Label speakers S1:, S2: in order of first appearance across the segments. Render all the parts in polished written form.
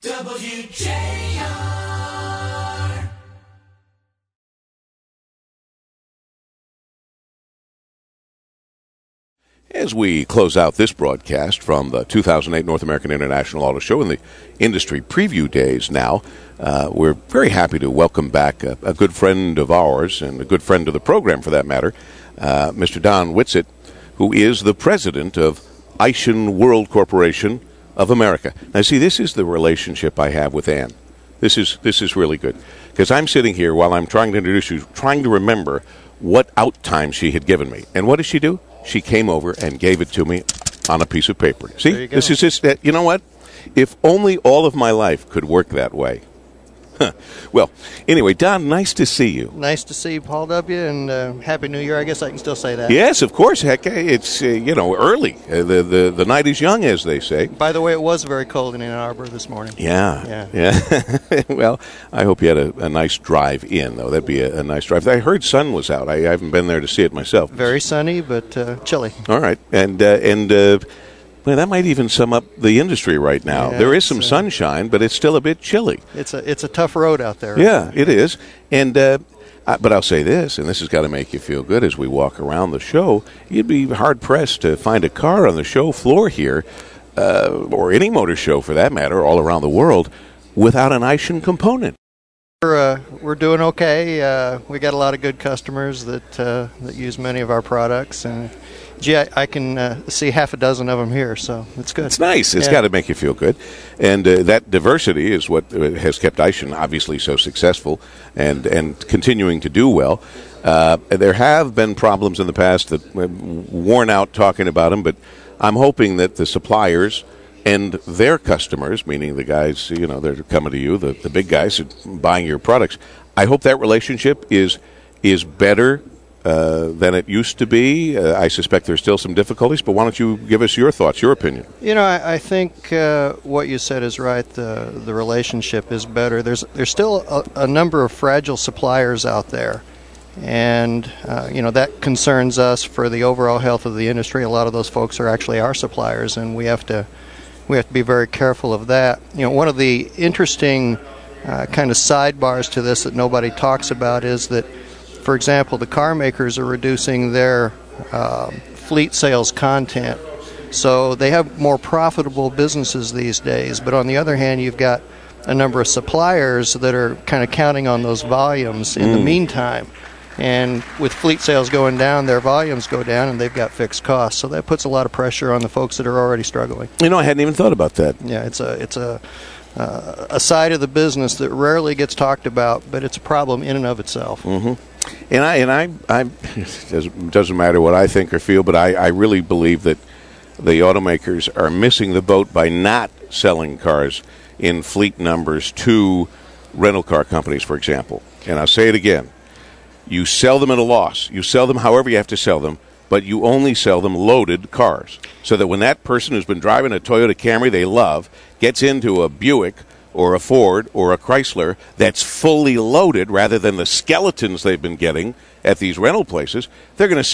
S1: WJR.
S2: As we close out this broadcast from the 2008 North American International Auto Show in the industry preview days now, we're very happy to welcome back a good friend of ours and a good friend of the program for that matter, Mr. Don Whitsitt, who is the president of AISIN World Corporation of America. Now, see, this is the relationship I have with Ann. This is really good because I'm sitting here while I'm trying to introduce you, trying to remember what out time she had given me. And what did she do? She came over and gave it to me on a piece of paper. See, this is just, you know what? If only all of my life could work that way. Well, anyway, Don, nice to see you.
S3: Nice to see you, Paul W., and Happy New Year. I guess I can still say that.
S2: Yes, of course. Heck, it's, early. The night is young, as they say.
S3: By the way, it was very cold in Ann Arbor this morning.
S2: Yeah. Well, I hope you had a nice drive in, though. That'd be a nice drive. I heard sun was out. I haven't been there to see it myself.
S3: Very sunny, but chilly.
S2: All right. Well, that might even sum up the industry right now.
S3: Yeah,
S2: there is some sunshine, but it's still a bit chilly.
S3: It's a tough road out there.
S2: Yeah, it is. And but I'll say this, and this has got to make you feel good as we walk around the show. You'd be hard-pressed to find a car on the show floor here, or any motor show for that matter, all around the world, without an AISIN component.
S3: We're doing okay. We got a lot of good customers that use many of our products, and I can see half a dozen of them here, so it's good.
S2: It's nice. It's got to make you feel good. And that diversity is what has kept AISIN obviously so successful and continuing to do well. There have been problems in the past that worn out talking about them, but I'm hoping that the suppliers and their customers, meaning the guys, they're coming to you, the big guys buying your products, I hope that relationship is better than it used to be. I suspect there's still some difficulties, but why don't you give us your thoughts, your opinion?
S3: I think what you said is right. The relationship is better. There's still a number of fragile suppliers out there, and that concerns us for the overall health of the industry. A lot of those folks are actually our suppliers, and we have to be very careful of that. One of the interesting kind of sidebars to this that nobody talks about is that, for example, the car makers are reducing their fleet sales content. So they have more profitable businesses these days. But on the other hand, you've got a number of suppliers that are kind of counting on those volumes in the meantime. And with fleet sales going down, their volumes go down, and they've got fixed costs. So that puts a lot of pressure on the folks that are already struggling.
S2: I hadn't even thought about that.
S3: Yeah, it's a side of the business that rarely gets talked about, but it's a problem in and of itself.
S2: Mm-hmm. It doesn't matter what I think or feel, but I really believe that the automakers are missing the boat by not selling cars in fleet numbers to rental car companies, for example. And I'll say it again. You sell them at a loss. You sell them however you have to sell them, but you only sell them loaded cars. So that when that person who's been driving a Toyota Camry they love gets into a Buick or a Ford or a Chrysler that's fully loaded rather than the skeletons they've been getting at these rental places, they're not going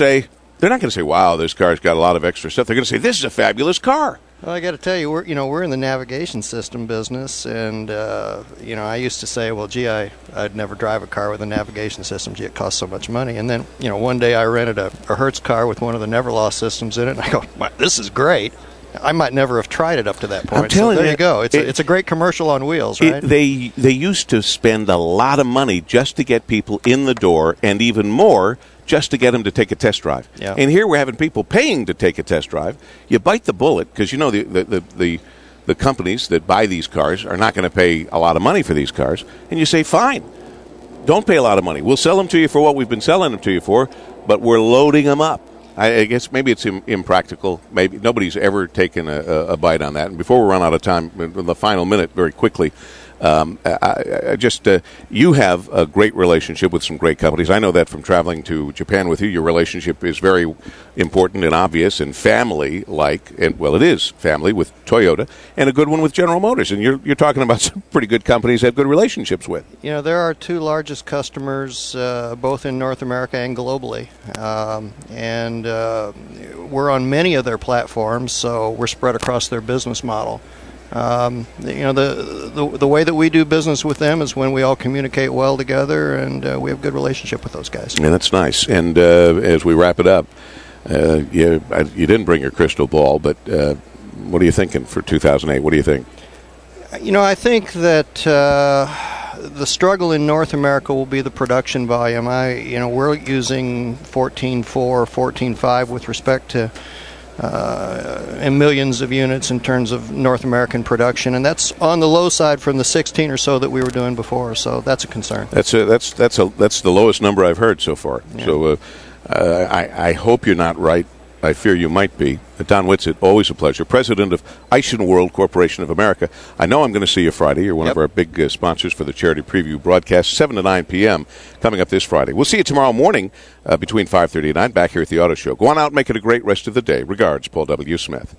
S2: to say, wow, this car's got a lot of extra stuff. They're going to say, this is a fabulous car.
S3: Well, I got to tell you, we're in the navigation system business, and I used to say, well, gee, I'd never drive a car with a navigation system. Gee, it costs so much money. And then, one day I rented a Hertz car with one of the Neverlost systems in it, and I go, wow, this is great. I might never have tried it up to that point.
S2: I'm telling
S3: you, there
S2: you,
S3: you go. It's a great commercial on wheels, right?
S2: They used to spend a lot of money just to get people in the door, and even more just to get them to take a test drive.
S3: Yeah.
S2: And here we're having people paying to take a test drive. You bite the bullet because the companies that buy these cars are not going to pay a lot of money for these cars, and you say, fine, don't pay a lot of money. We'll sell them to you for what we've been selling them to you for, but we're loading them up. I guess maybe it's impractical. Maybe nobody's ever taken a bite on that. And before we run out of time, in the final minute, very quickly, you have a great relationship with some great companies. I know that from traveling to Japan with you. Your relationship is very important and obvious and family-like. And, well, it is family with Toyota and a good one with General Motors. And you're talking about some pretty good companies to have good relationships with.
S3: There are two largest customers, both in North America and globally. We're on many of their platforms, so we're spread across their business model. The way that we do business with them is when we all communicate well together, and we have a good relationship with those guys.
S2: Yeah, that's nice. And as we wrap it up, you didn't bring your crystal ball, but what are you thinking for 2008? What do you think?
S3: I think that the struggle in North America will be the production volume. We're using 14.4, 14.5 with respect to in millions of units in terms of North American production, and that's on the low side from the 16 or so that we were doing before. So that's a concern.
S2: That's the lowest number I've heard so far.
S3: Yeah.
S2: So I hope you're not right. I fear you might be. Don Whitsitt, always a pleasure. President of AISIN World Corporation of America. I know I'm going to see you Friday. You're one of our big sponsors for the Charity Preview broadcast, 7 to 9 p.m. coming up this Friday. We'll see you tomorrow morning between 5:30 and 9 back here at the Auto Show. Go on out and make it a great rest of the day. Regards, Paul W. Smith.